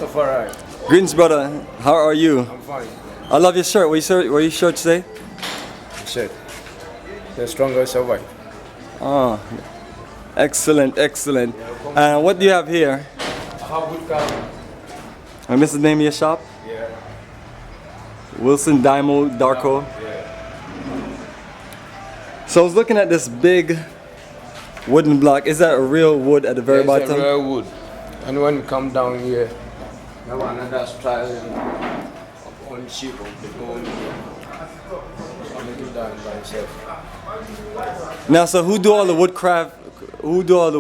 Alright. Greetings, brother. How are you? I'm fine. I love your shirt. What your shirt say? Shit. The stronger survive. Oh, excellent, excellent. What do you have here? How good car? And this is the name of your shop? Yeah. Wilson Dymo Darko. Yeah. So I was looking at this big wooden block. Is that a real wood at the very It's bottom? a real wood. And when you come down here, now another style on shape of the bone. So I make it down by myself. Now, so who do all the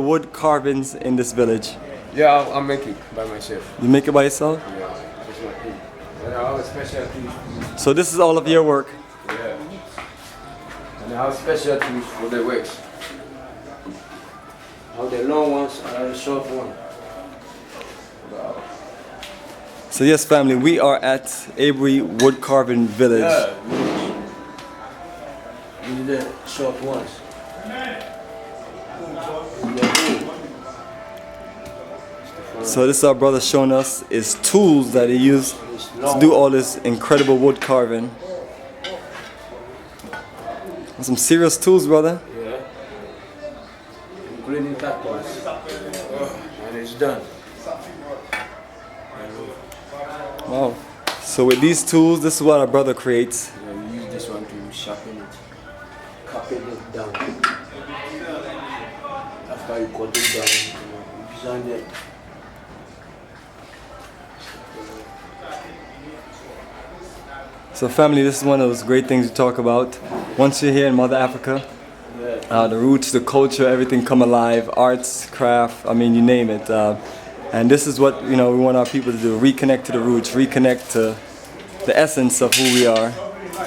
wood carvings in this village? Yeah, I'll make it by myself. You make it by yourself? Yeah, that's my thing. And I have a special tools. So this is all of your work? Yeah. And I have special tools for the works. I have the long ones and the short one. Wow. So yes, family, we are at Aburi Wood Carving Village. Yeah, these are the short ones. So this our brother showing us is tools that he used to do all this incredible wood carving. Some serious tools, brother. Yeah. Including that ones. And it's done. Wow. So with these tools, this is what our brother creates. Yeah, we use this one to sharpen it. Cupping it down. After you cut it down, you design it. So family, this is one of those great things to talk about. Once you're here in Mother Africa, the roots, the culture, everything come alive. Arts, craft, I mean, you name it. And this is what we want our people to do: reconnect to the roots, reconnect to the essence of who we are.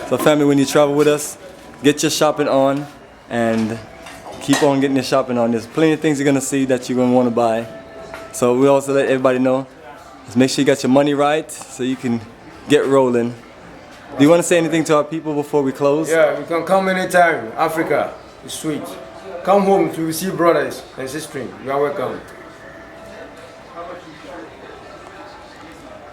So family, when you travel with us, get your shopping on and keep on getting your shopping on. There's plenty of things you're gonna see that you're gonna want to buy. So we also let everybody know, just make sure you got your money right so you can get rolling. Do you want to say anything to our people before we close? Yeah, you can come anytime. Africa is sweet. Come home to see brothers and sisters. You are welcome.